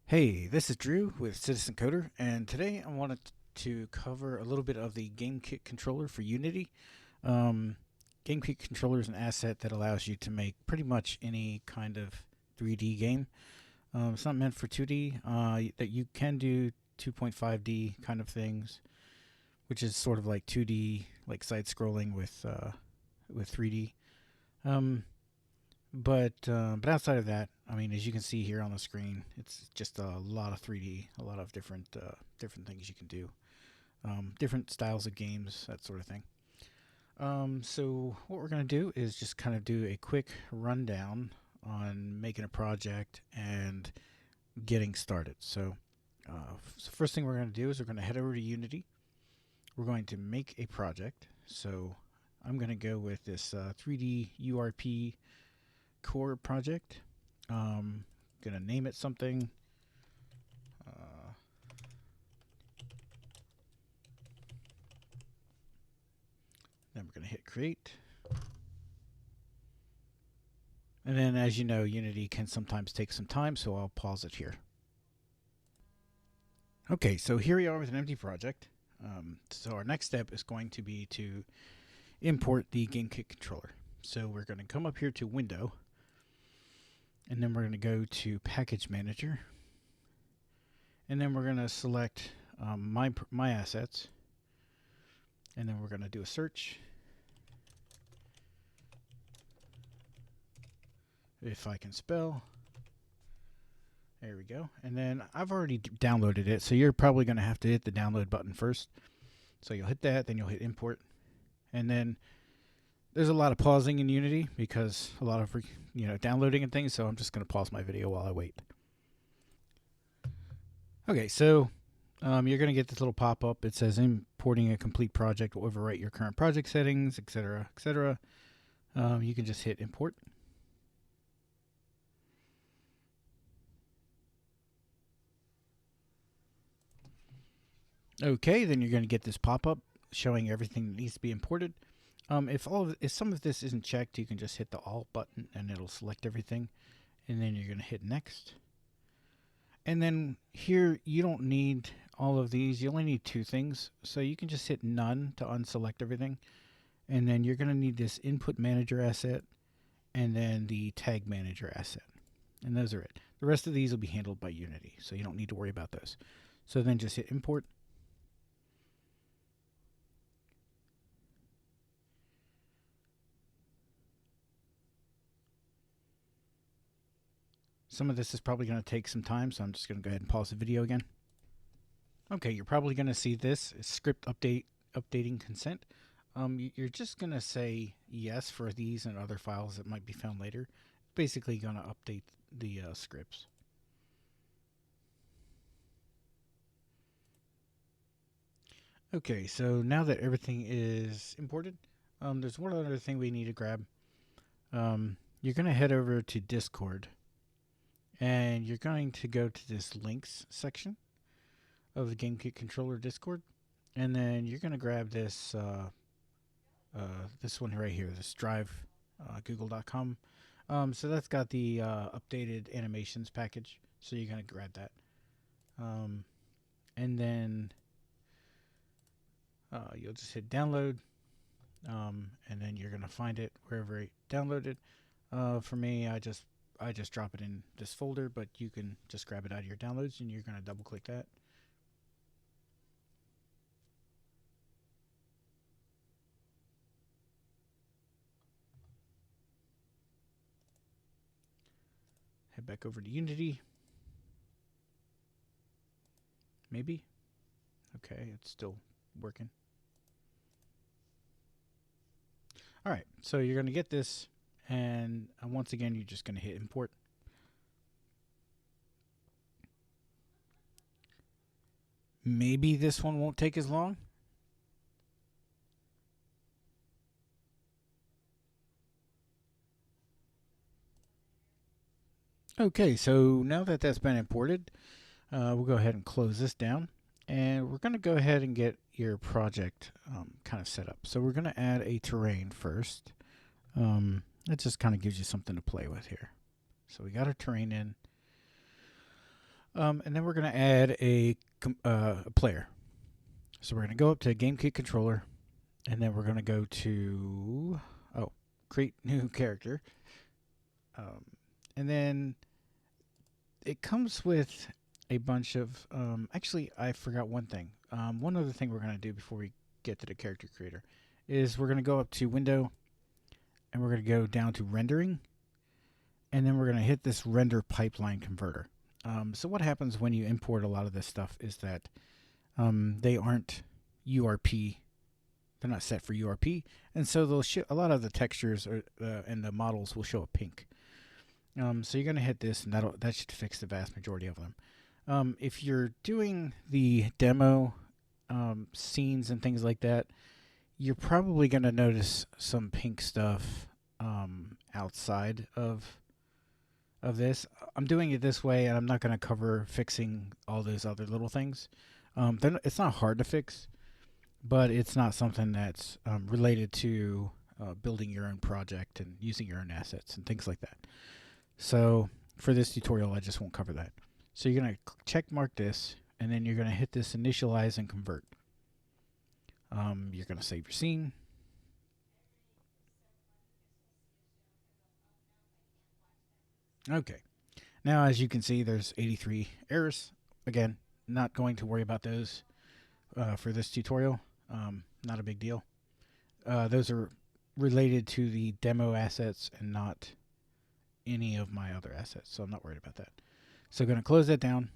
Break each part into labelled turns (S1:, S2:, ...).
S1: Hey, this is Drew with Citizen Coder, and today I wanted to cover a little bit of the GameKit controller for Unity. Um, GameKit controller is an asset that allows you to make pretty much any kind of 3D game. It's not meant for 2D. That you can do 2.5D kind of things, which is sort of like 2D, like side scrolling with 3D. Um, but outside of that, I mean, as you can see here on the screen, it's just a lot of 3D, a lot of different things you can do, different styles of games, that sort of thing. So what we're gonna do is just kind of do a quick rundown on making a project and getting started. So first thing we're gonna do is we're gonna head over to Unity. We're going to make a project. So I'm gonna go with this 3D URP core project. Gonna name it something. Uh, then we're gonna hit create. And then, as you know, Unity can sometimes take some time, so I'll pause it here. Okay, so here we are with an empty project. So our next step is going to be to import the GameKit controller. So we're going to come up here to Window, and then we're going to go to Package Manager, and then we're going to select my assets, and then we're going to do a search. If I can spell. There we go. And then I've already downloaded it, so you're probably going to have to hit the download button first. So you'll hit that, then you'll hit import. And then there's a lot of pausing in Unity because a lot of downloading and things, so I'm just going to pause my video while I wait. Okay, so you're going to get this little pop-up. It says importing a complete project will overwrite your current project settings, etc., etc. You can just hit import. Okay, then you're going to get this pop-up showing everything that needs to be imported. If some of this isn't checked, you can just hit the Alt button and it'll select everything, and then you're going to hit next. And then here you don't need all of these. You only need two things, so you can just hit none to unselect everything. And then you're going to need this input manager asset and then the tag manager asset, and those are it. The rest of these will be handled by Unity, so you don't need to worry about those. So then just hit import. Some of this is probably going to take some time, so I'm just going to go ahead and pause the video again. Okay, you're probably going to see this script updating consent. You're just going to say yes for these and other files that might be found later. Basically going to update the scripts. Okay, so now that everything is imported, there's one other thing we need to grab. You're going to head over to Discord, and you're going to go to this links section of the GameKit controller Discord, and then you're going to grab this one right here, this drive, google.com. So that's got the updated animations package, so you're going to grab that. And then you'll just hit download, and then you're going to find it wherever it downloaded. For me, I just drop it in this folder, but you can just grab it out of your downloads, and you're going to double click that. Head back over to Unity. Maybe. Okay, it's still working. All right, so you're going to get this, and once again, you're just going to hit import. Maybe this one won't take as long. Okay, so now that that's been imported, we'll go ahead and close this down. And we're going to go ahead and get your project kind of set up. So we're going to add a terrain first. That just kind of gives you something to play with here. So we got our terrain in. And then we're going to add a player. So we're going to go up to GameKit controller, and then we're going to go to create new character. And then it comes with a bunch of actually I forgot one thing. One other thing we're going to do before we get to the character creator is we're going to go up to window, and we're going to go down to rendering, and then we're going to hit this render pipeline converter. So what happens when you import a lot of this stuff is that they aren't URP. They're not set for URP, and so they'll a lot of the textures and the models will show a pink. So you're going to hit this, and that should fix the vast majority of them. If you're doing the demo scenes and things like that, you're probably going to notice some pink stuff outside of this. I'm doing it this way, and I'm not going to cover fixing all those other little things. It's not hard to fix, but it's not something that's related to building your own project and using your own assets and things like that. So for this tutorial, I just won't cover that. So you're going to check mark this, and then you're going to hit this initialize and convert. You're going to save your scene. Okay. Now, as you can see, there's 83 errors. Again, not going to worry about those for this tutorial. Not a big deal. Those are related to the demo assets and not any of my other assets, so I'm not worried about that. So I'm going to close that down.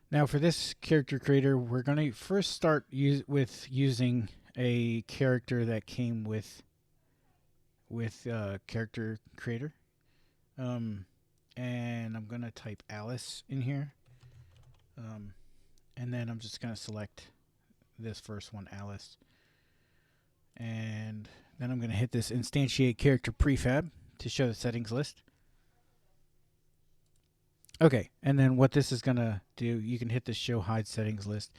S1: Now for this character creator, we're going to first start with using a character that came with character creator. And I'm going to type Alice in here. And then I'm just going to select this first one, Alice. And then I'm going to hit this instantiate character prefab to show the settings list. Okay, and then what this is going to do, you can hit the show hide settings list,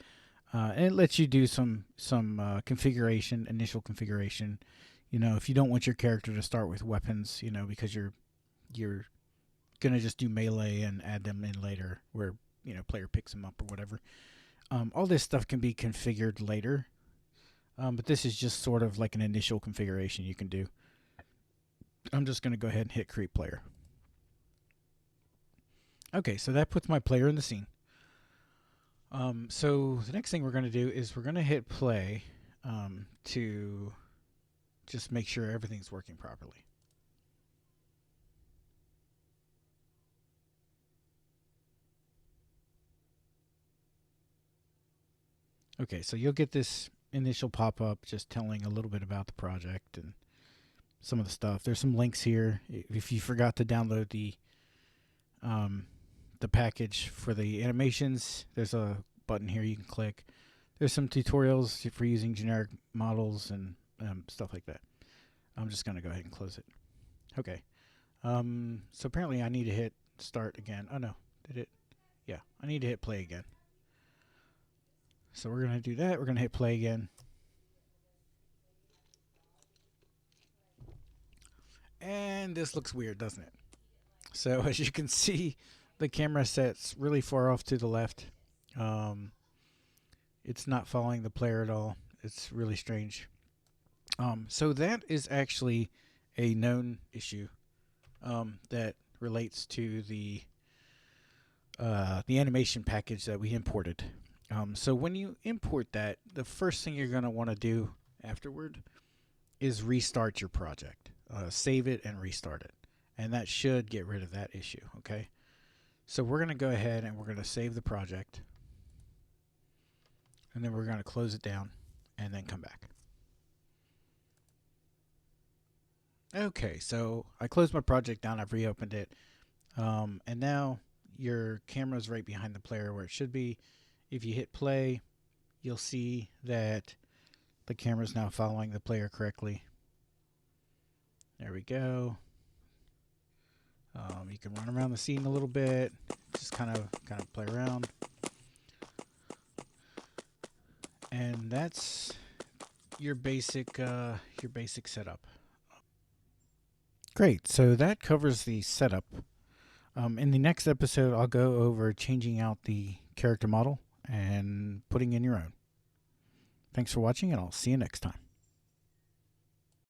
S1: and it lets you do some configuration, initial configuration. You know, if you don't want your character to start with weapons, you know, because you're going to just do melee and add them in later where, you know, player picks them up or whatever. All this stuff can be configured later, but this is just sort of like an initial configuration you can do. I'm just going to go ahead and hit create player. Okay, so that puts my player in the scene. So the next thing we're going to do is we're going to hit play to just make sure everything's working properly. Okay, so you'll get this initial pop-up just telling a little bit about the project and some of the stuff. There's some links here. If you forgot to download the package for the animations, there's a button here you can click. There's some tutorials for using generic models and stuff like that. I'm just going to go ahead and close it. Okay. So apparently I need to hit start again. Oh no, did it? Yeah, I need to hit play again. So we're going to do that. We're going to hit play again. And this looks weird, doesn't it? So as you can see, the camera set's really far off to the left. It's not following the player at all. It's really strange. So that is actually a known issue that relates to the animation package that we imported. So when you import that, the first thing you're going to want to do afterward is restart your project. Save it and restart it. And that should get rid of that issue, okay? So we're going to go ahead and we're going to save the project. And then we're going to close it down and then come back. Okay, so I closed my project down. I've reopened it. And now your camera's right behind the player where it should be. If you hit play, you'll see that the camera's now following the player correctly. There we go. You can run around the scene a little bit, just kind of play around. And that's your basic setup. Great, so that covers the setup. In the next episode, I'll go over changing out the character model and putting in your own. Thanks for watching, and I'll see you next time.